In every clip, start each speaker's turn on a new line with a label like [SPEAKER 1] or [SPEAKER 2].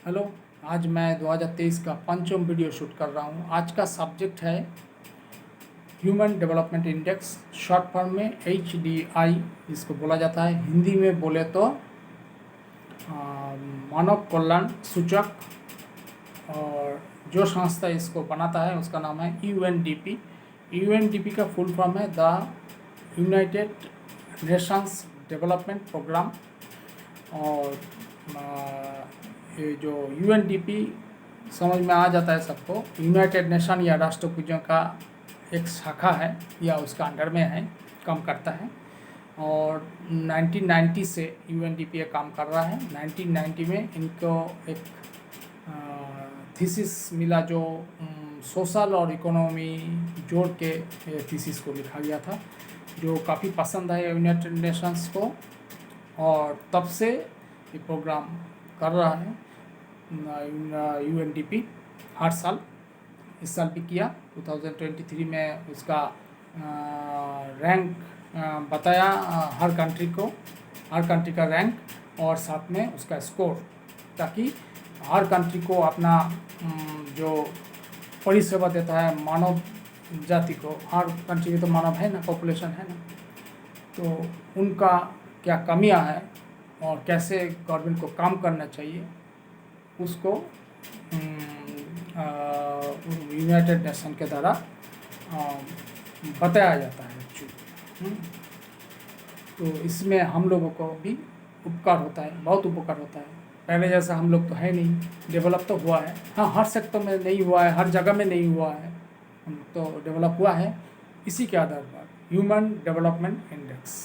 [SPEAKER 1] Hello. आज मैं 2023 का पंचम वीडियो शूट कर रहा हूँ। आज का सब्जेक्ट है human development index, short form में HDI इसको बोला जाता है। हिंदी में बोले तो मानव कल्याण सूचक। और जो संस्था इसको बनाता है उसका नाम है UNDP। UNDP का फुल फॉर्म है the United Nations development programme. और ये जो UNDP समझ में आ जाता है सबको, यूनाइटेड नेशन या राष्ट्र पूंजियों का एक शाखा है या उसका अंडर में है, काम करता है। और 1990 से UNDP ये काम कर रहा है। 1990 में इनको एक थीसिस मिला जो सोशल और इकोनॉमी जोड़ के थीसिस को लिखा गया था, जो काफ़ी पसंद है यूनाइटेड नेशंस को। और तब से ये प्रोग्राम कर रहा है UNDP हर साल। इस साल भी किया। 2023 में उसका रैंक बताया हर कंट्री को, हर कंट्री का रैंक और साथ में उसका स्कोर, ताकि हर कंट्री को अपना जो परिसेवा देता है मानव जाति को, हर कंट्री में तो मानव है ना, पॉपुलेशन है ना, तो उनका क्या कमियां हैं और कैसे गवर्नमेंट को काम करना चाहिए उसको यूनाइटेड नेशन के द्वारा बताया जाता है एक्चुअली। तो इसमें हम लोगों को भी उपकार होता है, बहुत उपकार होता है। पहले जैसा हम लोग तो है नहीं, डेवलप तो हुआ है, हाँ हर सेक्टर में नहीं हुआ है, हर जगह में नहीं हुआ है, तो डेवलप हुआ है इसी के आधार पर ह्यूमन डेवलपमेंट इंडेक्स।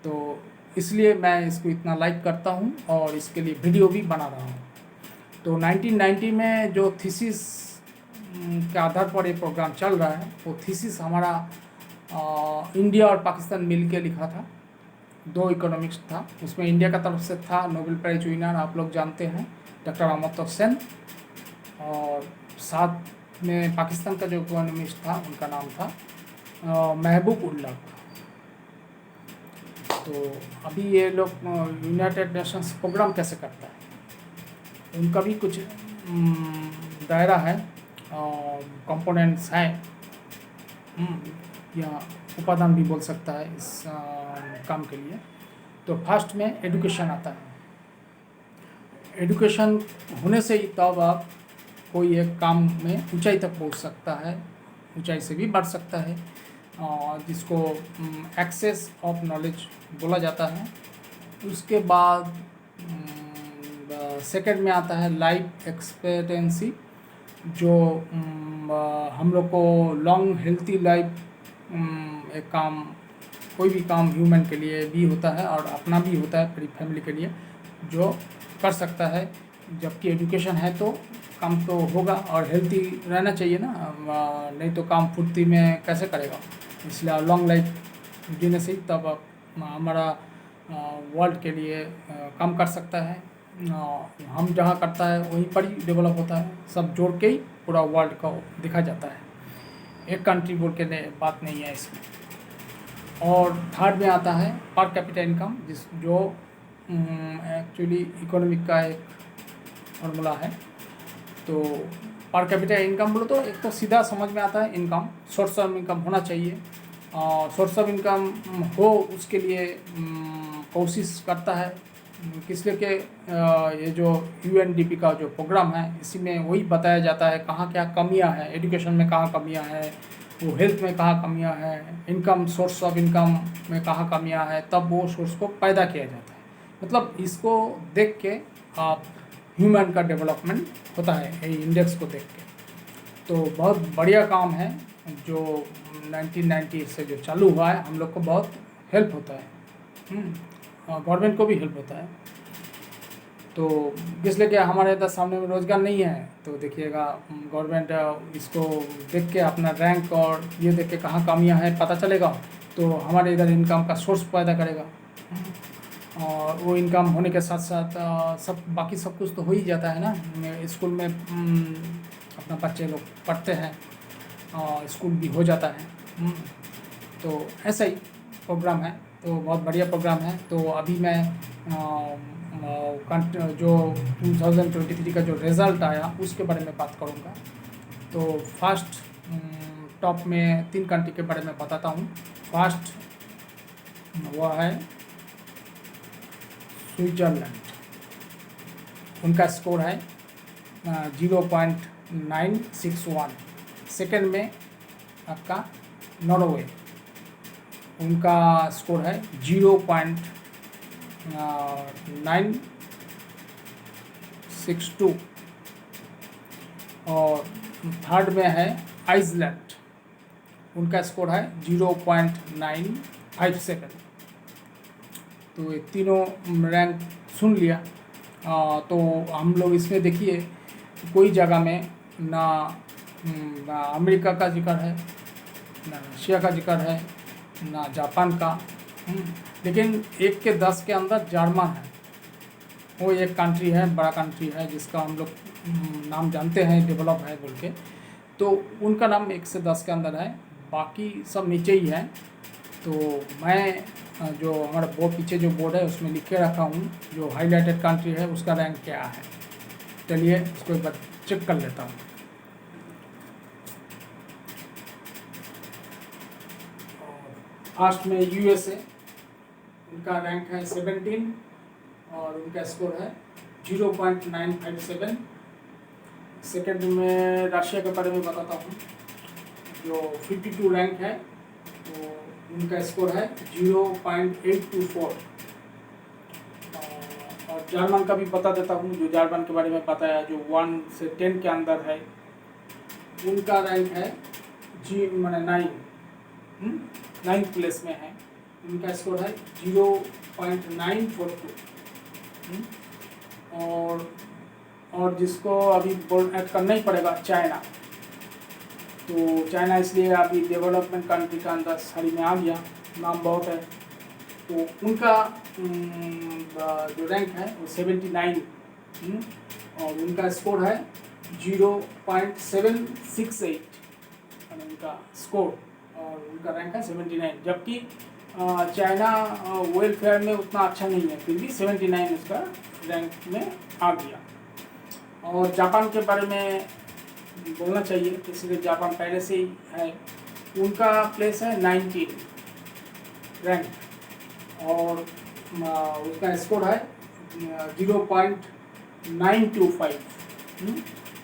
[SPEAKER 1] तो इसलिए मैं इसको इतना लाइक करता हूँ और इसके लिए वीडियो भी बना रहा हूँ। तो 1990 में जो थीसिस के आधार पर ये प्रोग्राम चल रहा है, वो थीसिस हमारा इंडिया और पाकिस्तान मिल के लिखा था। 2 इकोनॉमिक्स था, उसमें इंडिया का तरफ से था नोबेल प्राइज विनर, आप लोग जानते हैं, डॉक्टर अमर्त्य सेन। और साथ में पाकिस्तान का जो इकोनॉमिस्ट था उनका नाम था महबूब उल्लाह। तो अभी ये लोग यूनाइटेड नेशंस प्रोग्राम कैसे करता है, उनका भी कुछ दायरा है, कंपोनेंट्स हैं, या उपादान भी बोल सकता है इस काम के लिए। तो फर्स्ट में एजुकेशन आता है। एजुकेशन होने से ही तब आप कोई एक काम में ऊंचाई तक पहुंच सकता है, ऊंचाई से भी बढ़ सकता है, जिसको एक्सेस ऑफ नॉलेज बोला जाता है। उसके बाद सेकंड में आता है लाइफ एक्सपेक्टेंसी, जो हम लोग को लॉन्ग हेल्थी लाइफ, एक काम, कोई भी काम ह्यूमन के लिए भी होता है और अपना भी होता है, पूरी फैमिली के लिए जो कर सकता है। जबकि एजुकेशन है तो काम तो होगा और हेल्थी रहना चाहिए ना, नहीं तो काम फुर्ती में कैसे करेगा। इसलिए लॉन्ग लाइफ जीने से तब हमारा वर्ल्ड के लिए काम कर सकता है। हम जहाँ करता है वहीं पर ही डेवलप होता है, सब जोड़ के ही पूरा वर्ल्ड को दिखा जाता है, एक कंट्री बोल के बात नहीं है इसमें। और थर्ड में आता है पर कैपिटा इनकम, जो एक्चुअली इकोनॉमिक का एक फॉर्मूला है। तो पर कैपिटा इनकम बोलो तो एक तो सीधा समझ में आता है इनकम, सोर्स ऑफ इनकम होना चाहिए, और सोर्स ऑफ इनकम हो उसके लिए कोशिश करता है। किस लिए कि ये जो UNDP का जो प्रोग्राम है, इसी में वही बताया जाता है कहाँ क्या कमियां हैं, एजुकेशन में कहाँ कमियां हैं, वो हेल्थ में कहाँ कमियां हैं, इनकम, सोर्स ऑफ इनकम में कहाँ कमियां हैं, तब वो सोर्स को पैदा किया जाता है। मतलब इसको देख के आप ह्यूमन का डेवलपमेंट होता है, ये इंडेक्स को देख के। तो बहुत बढ़िया काम है जो 1990 से जो चालू हुआ है, हम लोग को बहुत हेल्प होता है, गवर्नमेंट को भी हेल्प होता है। तो इसलिए कि हमारे इधर सामने में रोज़गार नहीं है, तो देखिएगा गवर्नमेंट इसको देख के अपना रैंक और ये देख के कहाँ कमियाँ हैं पता चलेगा, तो हमारे इधर इनकम का सोर्स पैदा करेगा। और वो इनकम होने के साथ साथ सब बाकी सब कुछ तो हो ही जाता है ना। स्कूल में अपना बच्चे लोग पढ़ते हैं और स्कूल भी हो जाता है। तो ऐसा ही प्रोग्राम है, तो बहुत बढ़िया प्रोग्राम है। तो अभी मैं जो 2023 का जो रिज़ल्ट आया उसके बारे में बात करूँगा। तो फर्स्ट टॉप में 3 कंट्री के बारे में बताता हूँ। फर्स्ट वो है स्विट्ज़रलैंड, उनका स्कोर है 0.961। सेकेंड में आपका नॉर्वे, उनका स्कोर है 0.962। और थर्ड में है आइसलैंड, उनका स्कोर है 0.957। तो ये तीनों रैंक सुन लिया। तो हम लोग इसमें देखिए कोई जगह में ना अमेरिका का जिक्र है, ना रशिया का जिक्र है, ना जापान का। लेकिन 1 के 10 के अंदर जर्मन है। वो एक कंट्री है, बड़ा कंट्री है जिसका हम लोग नाम जानते हैं, डेवलप है बोल के। तो उनका नाम 1 से 10 के अंदर है, बाकी सब नीचे ही है। तो मैं जो हमारा बोर्ड पीछे जो बोर्ड है उसमें लिख के रखा हूँ जो हाईलाइटेड कंट्री है उसका रैंक क्या है। चलिए इसको एक बार चेक कर लेता हूँ। फर्स्ट में यूएसए, उनका रैंक है 17 और उनका स्कोर है 0.957। सेकेंड में रशिया के बारे में बताता हूँ जो 52 रैंक है, तो उनका स्कोर है 0.824। और जर्मन का भी बता देता हूँ, जो जर्मन के बारे में बताया जो 1 से 10 के अंदर है, उनका रैंक है 9 प्लेस में है, उनका स्कोर है 0.942। और जिसको अभी ऐड करना ही पड़ेगा चाइना। तो चाइना इसलिए अभी डेवलपमेंट कंट्री का अंदर सारी में आ गया, नाम बहुत है। तो उनका जो रैंक है वो 79 और उनका स्कोर है 0.768 उनका स्कोर, और उनका रैंक है 79। जबकि चाइना वेलफेयर में उतना अच्छा नहीं है, फिर भी 79 उसका रैंक में आ गया। और जापान के बारे में बोलना चाहिए, इसलिए जापान पहले से ही है, उनका प्लेस है 19 रैंक और उसका स्कोर है 0.925।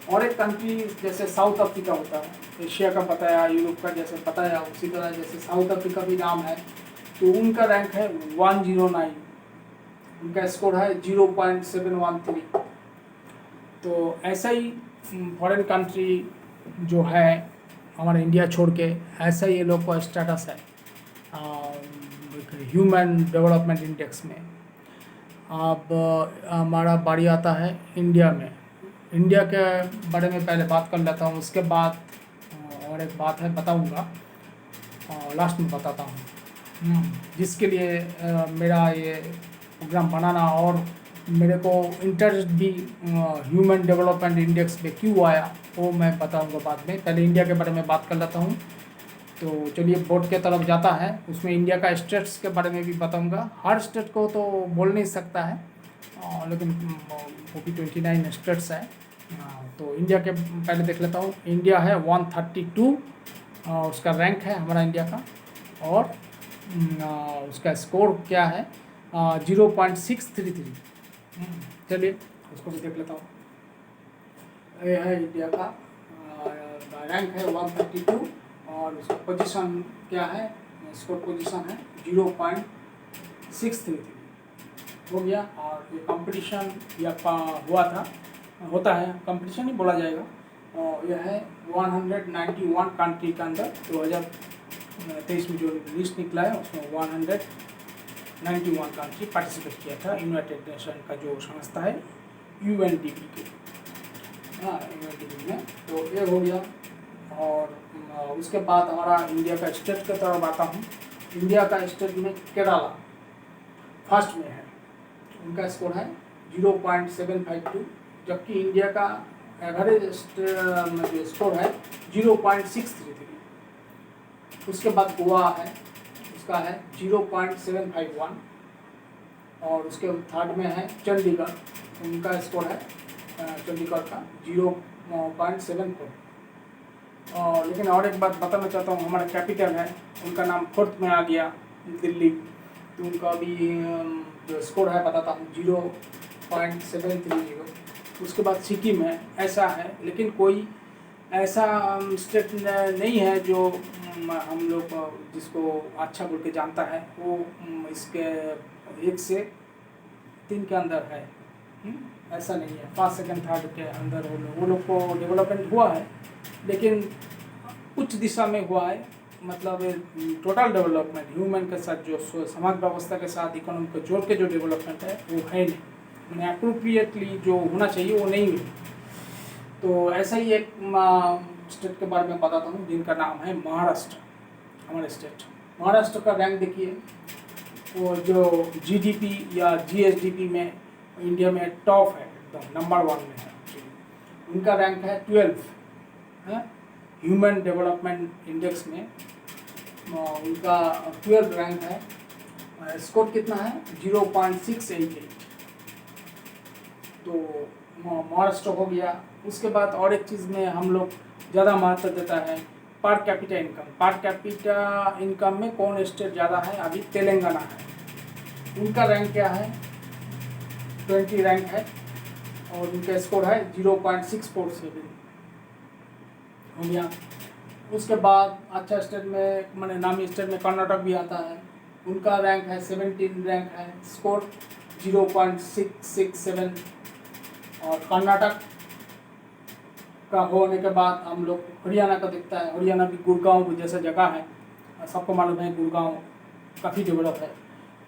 [SPEAKER 1] और एक कंट्री जैसे साउथ अफ्रीका होता है, एशिया का बताया, यूरोप का जैसे बताया, उसी तरह जैसे साउथ अफ्रीका भी नाम है, तो उनका रैंक है 109, उनका स्कोर है 0.713। तो ऐसा ही फॉरेन कंट्री जो है हमारे इंडिया छोड़ के, ऐसा ही ये लोग का स्टेटस है ह्यूमन डेवलपमेंट इंडेक्स में। अब हमारा बारी आता है इंडिया में। इंडिया के बारे में पहले बात कर लेता हूँ, उसके बाद और एक बात है बताऊँगा, लास्ट में बताता हूँ। जिसके लिए मेरा ये प्रोग्राम बनाना और मेरे को इंटरेस्ट भी ह्यूमन डेवलपमेंट इंडेक्स पे क्यों आया वो मैं बताऊंगा बाद में। पहले इंडिया के बारे में बात कर लेता हूँ। तो चलिए बोर्ड के तरफ जाता है, उसमें इंडिया का स्टेट्स के बारे में भी बताऊंगा। हर स्टेट को तो बोल नहीं सकता है, लेकिन वो भी 29 स्टेट्स है। तो इंडिया के पहले देख लेता हूँ। इंडिया है 132 उसका रैंक है हमारा इंडिया का, और उसका स्कोर क्या है 0.633। चलिए उसको भी देख लेता हूँ। ये है इंडिया का रैंक है 132 और उसका पोजीशन क्या है, स्कोर पोजीशन है 0.633 हो गया। और ये कंपटीशन या होता है, कंपटीशन ही बोला जाएगा। और यह है 191 कंट्री के अंदर 2023 में जो लिस्ट निकला है उसमें 191 कंट्री पार्टिसिपेट किया था। यूनाइटेड नेशन का जो संस्था है UNDP के, UNDP में। तो ये हो गया। और उसके बाद हमारा इंडिया का स्टेट की तरफ आता हूँ। इंडिया का स्टेट में केरला फर्स्ट में है, उनका स्कोर है 0.752, जबकि इंडिया का एवरेज स्कोर है 0.633। उसके बाद गोवा है, उसका है 0.751। और उसके थर्ड में है चंडीगढ़, उनका स्कोर है चंडीगढ़ का 0.74। और लेकिन और एक बात बताना चाहता हूँ, हमारा कैपिटल है उनका नाम फोर्थ में आ गया, दिल्ली, तो उनका भी जो स्कोर है बताता हूँ 0.730। उसके बाद सिक्किम है, ऐसा है। लेकिन कोई ऐसा स्टेट नहीं है जो हम लोग जिसको अच्छा बोल के जानता है, वो इसके 1 से 3 के अंदर है। ऐसा नहीं है, फर्स्ट सेकंड थर्ड के अंदर वो लोग को डेवलपमेंट हुआ है, लेकिन उच्च दिशा में हुआ है। मतलब टोटल डेवलपमेंट ह्यूमन के साथ जो समाज व्यवस्था के साथ इकोनॉमी को जोड़ के जो डेवलपमेंट है वो है नहीं, मैंने अप्रोप्रिएटली जो होना चाहिए वो नहीं हुई। तो ऐसा ही एक स्टेट के बारे में बताता हूँ जिनका नाम है महाराष्ट्र। हमारे स्टेट महाराष्ट्र का रैंक देखिए, वो जो जीडीपी या जीएसडीपी में इंडिया में टॉप है, एकदम नंबर 1 में है। उनका रैंक है 12 है ह्यूमन डेवलपमेंट इंडेक्स में, उनका 12 रैंक है। स्कोर कितना है 0.688। तो महाराष्ट्र हो गया। उसके बाद और एक चीज़ में हम लोग ज़्यादा महत्व देता है per capita income. Per capita income में कौन स्टेट ज़्यादा है? अभी तेलंगाना है, उनका रैंक क्या है 20 रैंक है और उनका स्कोर है 0.647 हो गया। उसके बाद अच्छा स्टेट में मैंने नामी स्टेट में कर्नाटक भी आता है, उनका रैंक है 17 रैंक है, स्कोर 0.667। और कर्नाटक का होने के बाद हम लोग हरियाणा का दिखता है। हरियाणा भी गुड़गांव जैसा जगह है, सबको मालूम है गुड़गांव काफ़ी डेवलप है।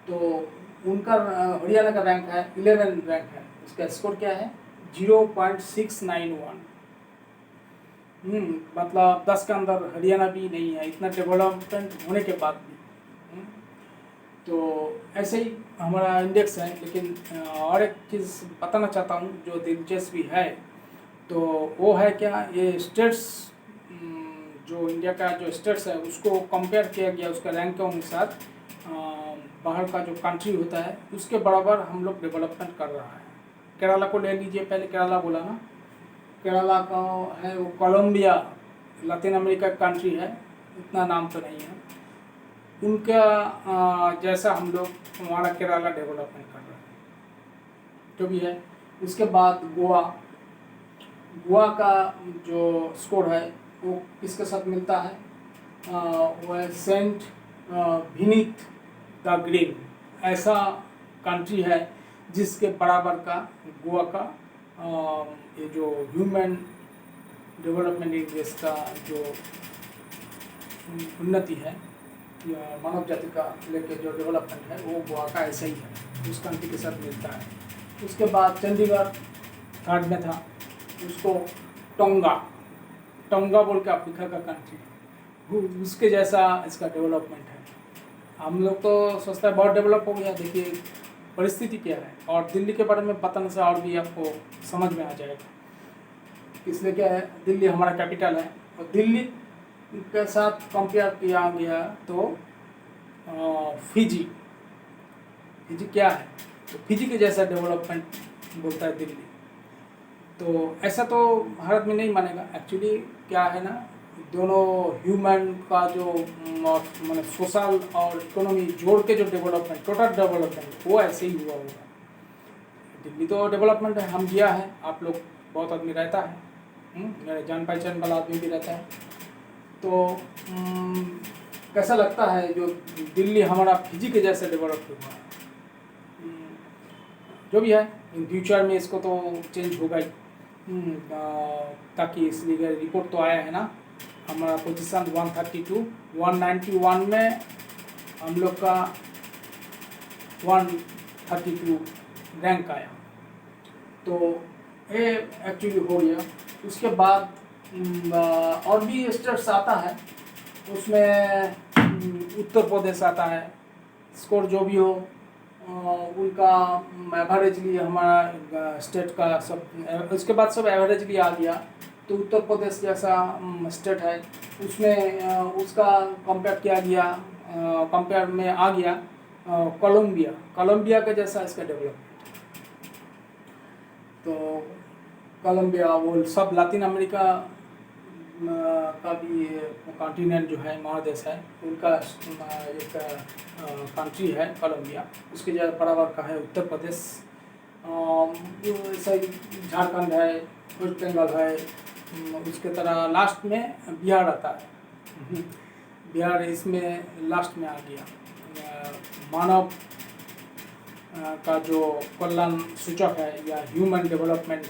[SPEAKER 1] तो उनका हरियाणा का रैंक है 11 रैंक है, उसका स्कोर क्या है 0.691। मतलब 10 के अंदर हरियाणा भी नहीं है, इतना डेवलपमेंट होने के बाद भी। तो ऐसे ही हमारा इंडेक्स है। लेकिन और एक चीज़ बताना चाहता हूँ जो दिलचस्पी है, तो वो है क्या, ये स्टेट्स जो इंडिया का जो स्टेट्स है उसको कंपेयर किया गया उसका रैंक के अनुसार। बाहर का जो कंट्री होता है उसके बराबर हम लोग डेवलपमेंट कर रहा है। केरला को ले लीजिए, पहले केरला बोला ना, केरला का है वो कोलंबिया, लातिन अमेरिका कंट्री है, इतना नाम तो नहीं है उनका जैसा हम लोग हमारा केरला डेवलपमेंट कर रहा है, जो भी है। उसके बाद गोवा का जो स्कोर है वो किसके साथ मिलता है, वो है सेंट विनीत द ग्रीन, ऐसा कंट्री है जिसके बराबर का गोवा का ये जो ह्यूमन डेवलपमेंट इंडेक्स का जो उन्नति है या मानव जाति का लेके जो डेवलपमेंट है वो गोवा का ऐसा ही है, उस कंट्री के साथ मिलता है। उसके बाद चंडीगढ़ थर्ड में था, उसको टोंगा बोल के अफ्रीका का कंट्री, उसके जैसा इसका डेवलपमेंट है। हम लोग तो सोचता है बहुत डेवलप हो गया, देखिए परिस्थिति क्या है। और दिल्ली के बारे में बताने से और भी आपको समझ में आ जाएगा, इसलिए क्या है, दिल्ली हमारा कैपिटल है और दिल्ली के साथ कंपेयर किया गया तो फिजी क्या है, तो फिजी के जैसा डेवलपमेंट बोलता है दिल्ली। तो ऐसा तो भारत में नहीं मानेगा। एक्चुअली क्या है ना, दोनों ह्यूमन का जो मतलब सोशल और इकोनॉमी जोड़ के जो डेवलपमेंट, टोटल डेवलपमेंट वो ऐसे ही हुआ होगा। दिल्ली तो डेवलपमेंट है, हम जिया है, आप लोग बहुत आदमी रहता है, मेरे जान पहचान वाला आदमी भी रहता है। तो कैसा लगता है जो दिल्ली हमारा फिजी के जैसे डेवलप हुआ है। जो भी है, इन फ्यूचर में इसको तो चेंज होगा ही, ताकि इसलिए रिपोर्ट तो आया है ना, हमारा पोजीशन 191 में हम लोग का 132 रैंक आया, तो ये एक्चुअली हो गया। उसके बाद और भी स्टेट्स आता है, उसमें उत्तर प्रदेश आता है, स्कोर जो भी हो उनका एवरेजली हमारा स्टेट का सब, उसके बाद सब एवरेजली आ गया। तो उत्तर प्रदेश जैसा स्टेट है उसमें उसका कंपेयर किया गया, कंपेयर में आ गया कोलंबिया के जैसा इसका डेवलपमेंट। तो कोलंबिया वो सब लातिन अमेरिका का भी कॉन्टिनेंट जो है, महादेश है, उनका एक कंट्री है कोलंबिया। उसके ज़्यादा बराबर का है उत्तर प्रदेश, सही झारखंड है, वेस्ट बंगाल है। उसके तरह लास्ट में बिहार आता है। बिहार इसमें लास्ट में आ गया। मानव का जो कल्याण सूचक है या ह्यूमन डेवलपमेंट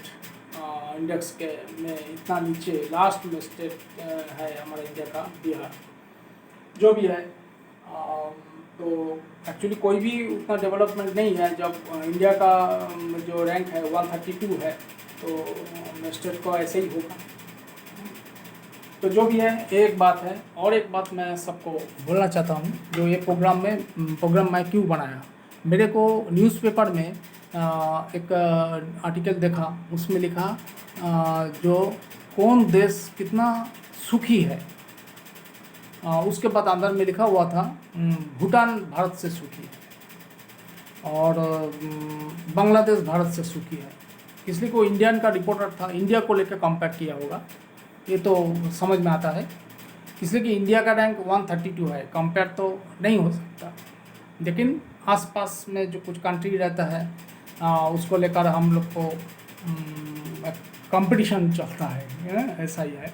[SPEAKER 1] इंडेक्स के में इतना नीचे लास्ट में स्टेट है हमारा इंडिया का बिहार। जो भी है तो एक्चुअली कोई भी उतना डेवलपमेंट नहीं है। जब इंडिया का जो रैंक है 132 है, तो स्टेट को ऐसे ही होगा। तो जो भी है एक बात है। और एक बात मैं सबको बोलना चाहता हूँ, जो ये प्रोग्राम मैं क्यों बनाया। मेरे को न्यूज़पेपर में एक आर्टिकल देखा, उसमें लिखा जो कौन देश कितना सुखी है। उसके बाद अंदर में लिखा हुआ था भूटान भारत से सुखी है और बांग्लादेश भारत से सुखी है। इसलिए कोई इंडियन का रिपोर्टर था, इंडिया को लेकर कंपेयर किया होगा, ये तो समझ में आता है। इसलिए कि इंडिया का रैंक 132 है, कंपेयर तो नहीं हो सकता। लेकिन आसपास में जो कुछ कंट्री रहता है उसको लेकर हम लोग को कंपटीशन चलता है, ऐसा ही है।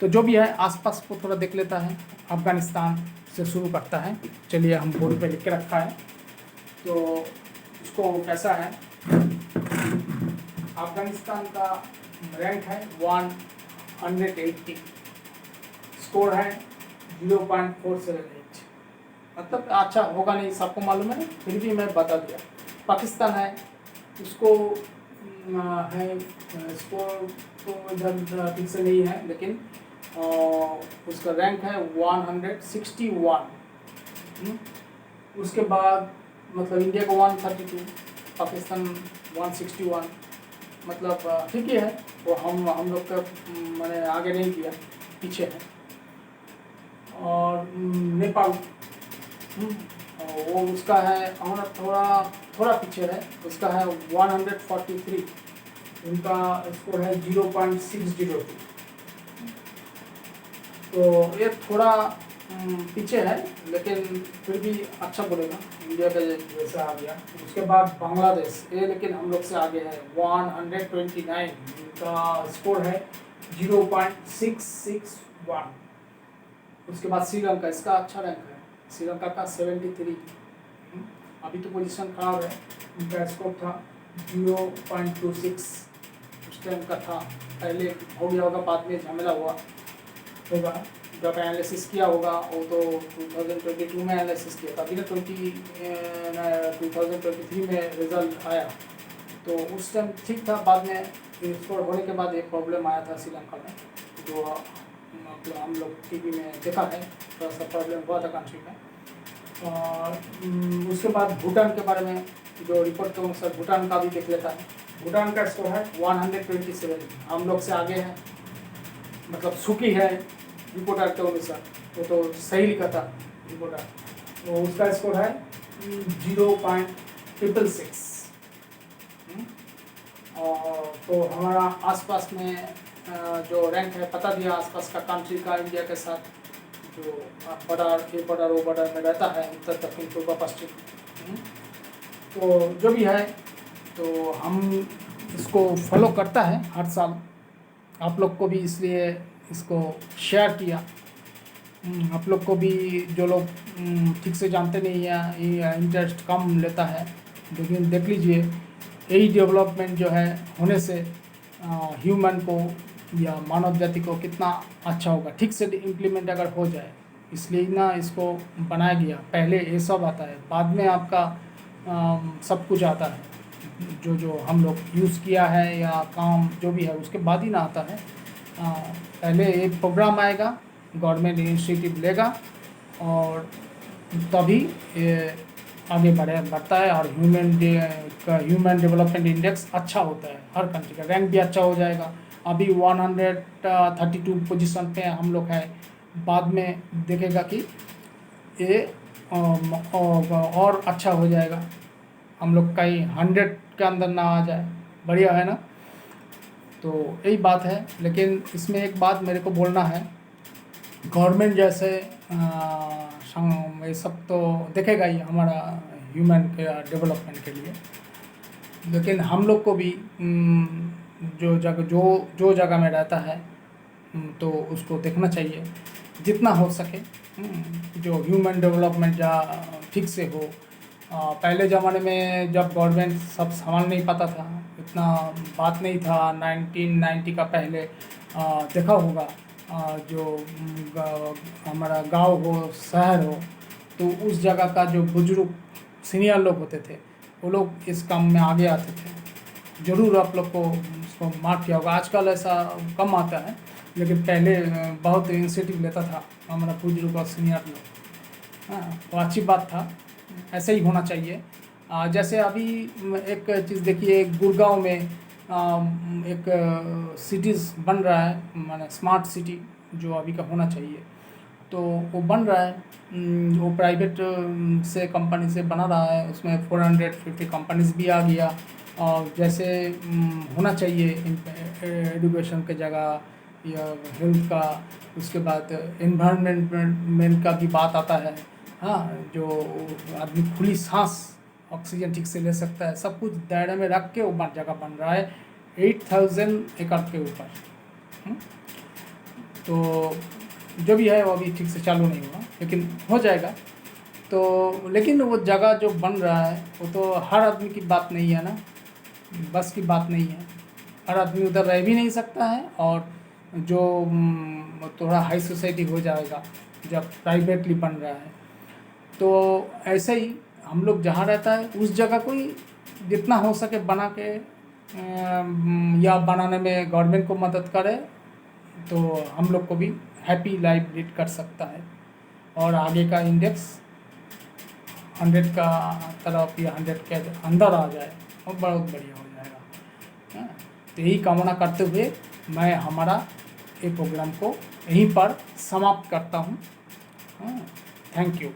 [SPEAKER 1] तो जो भी है आसपास को थोड़ा देख लेता है। अफ़गानिस्तान से शुरू करता है। चलिए, हम बोर्ड पे लिख के रखा है तो उसको कैसा है। अफ़गानिस्तान का रैंक है 180, स्कोर है 0.478। मतलब अच्छा होगा नहीं, सबको मालूम है, फिर भी मैं बता दिया। पाकिस्तान है, उसको है स्कोर तो इधर ठीक से नहीं है, लेकिन उसका रैंक है 161। उसके बाद मतलब इंडिया को 132, पाकिस्तान 161, मतलब ठीक ही है। वो हम लोग का मैंने आगे नहीं किया, पीछे है। और नेपाल वो उसका है हमारा थोड़ा पीछे है, उसका है 143, उनका स्कोर है 0.602। तो ये थोड़ा पीछे है, लेकिन फिर भी अच्छा बोलेगा, इंडिया का जैसा आ गया। उसके बाद बांग्लादेश, ये लेकिन हम लोग से आगे है 129, उनका स्कोर है 0.661। उसके बाद श्रीलंका, इसका अच्छा रैंक है, श्रीलंका का 73। अभी तो पोजीशन खराब है, उनका स्कोर था 0.26 उस टाइम का था। पहले हो गया होगा, बाद में झमेला होगा। जब एनालिसिस किया होगा वो तो 2022 में एनालिसिस किया था, अभी ना 2023 में रिजल्ट आया। तो उस टाइम ठीक था, बाद में स्कोर होने के बाद एक प्रॉब्लम आया था श्रीलंका में, जो मतलब हम लोग टीवी में देखा है, थोड़ा सा प्रॉब्लम हुआ था कंट्री में। और उसके बाद भूटान के बारे में जो रिपोर्ट के अनुसार भूटान का भी देख लेता है। भूटान का स्कोर है 127, हम लोग से आगे है, मतलब सुखी है रिपोर्टर के अनुसार। वो तो सही लिखा था रिपोर्टर। तो उसका स्कोर है 0.666। और तो हमारा आसपास में जो रैंक है बता दिया, आसपास का कंट्री का इंडिया के साथ, जो बॉर्डर वो बॉर्डर में रहता है, उत्तर दक्षिण पूर्व पश्चिम। तो जो भी है, तो हम इसको फॉलो करता है हर साल। आप लोग को भी इसलिए इसको शेयर किया। आप लोग को भी, जो लोग ठीक से जानते नहीं है या इंटरेस्ट कम लेता है, लेकिन देख लीजिए यही डेवलपमेंट जो है होने से ह्यूमन को या मानव जाति को कितना अच्छा होगा, ठीक से इम्प्लीमेंट अगर हो जाए। इसलिए ना इसको बनाया गया। पहले ये सब आता है, बाद में आपका सब कुछ आता है। जो हम लोग यूज़ किया है या काम जो भी है, उसके बाद ही ना आता है। पहले एक प्रोग्राम आएगा, गवर्नमेंट इनिशिएटिव लेगा, और तभी ये आगे बढ़ता है। और ह्यूमन डेवलपमेंट इंडेक्स अच्छा होता है, हर कंट्री का रैंक भी अच्छा हो जाएगा। अभी 132 पोजीशन पे हम लोग हैं, बाद में देखेगा कि ये और अच्छा हो जाएगा, हम लोग कहीं 100 के अंदर ना आ जाए, बढ़िया है ना। तो यही बात है। लेकिन इसमें एक बात मेरे को बोलना है, गवर्नमेंट जैसे ये सब तो देखेगा ही हमारा ह्यूमन के डेवलपमेंट के लिए, लेकिन हम लोग को भी जो जगह में रहता है तो उसको देखना चाहिए जितना हो सके, जो ह्यूमन डेवलपमेंट जा ठीक से हो। पहले ज़माने में जब गवर्नमेंट सब संभाल नहीं पाता था, इतना बात नहीं था, 1990 का पहले देखा होगा, जो हमारा गांव हो शहर हो, तो उस जगह का जो बुजुर्ग सीनियर लोग होते थे वो लोग इस काम में आगे आते थे। ज़रूर आप लोग को उसको मार्क किया होगा, आजकल ऐसा कम आता है, लेकिन पहले बहुत इनिशिएटिव लेता था हमारा बुजुर्ग और सीनियर लोग। हाँ, वो अच्छी बात था, ऐसे ही होना चाहिए। जैसे अभी एक चीज़ देखिए, गुड़गांव में एक सिटीज़ बन रहा है, माने स्मार्ट सिटी जो अभी का होना चाहिए, तो वो बन रहा है। वो प्राइवेट से कंपनी से बना रहा है, उसमें 450 कंपनीज भी आ गया। और जैसे होना चाहिए एजुकेशन के जगह या हेल्थ का, उसके बाद एनवायरनमेंट का भी बात आता है। हाँ, जो आदमी खुली सांस ऑक्सीजन ठीक से ले सकता है, सब कुछ दायरे में रख के वो जगह बन रहा है 8000 एकड़ के ऊपर। तो जो भी है वो अभी ठीक से चालू नहीं हुआ, लेकिन हो जाएगा। तो लेकिन वो जगह जो बन रहा है वो तो हर आदमी की बात नहीं है ना, बस की बात नहीं है, हर आदमी उधर रह भी नहीं सकता है। और जो थोड़ा हाई सोसाइटी हो जाएगा जब प्राइवेटली बन रहा है, तो ऐसे ही हम लोग जहाँ रहता है उस जगह को ही जितना हो सके बना के या बनाने में गवर्नमेंट को मदद करे, तो हम लोग को भी हैप्पी लाइफ लीड कर सकता है और आगे का इंडेक्स 100 का तरफ या 100 के अंदर आ जाए और बहुत बढ़िया हो जाएगा। हाँ, तो यही कामना करते हुए मैं हमारा ये प्रोग्राम को यहीं पर समाप्त करता हूँ। हाँ, थैंक यू।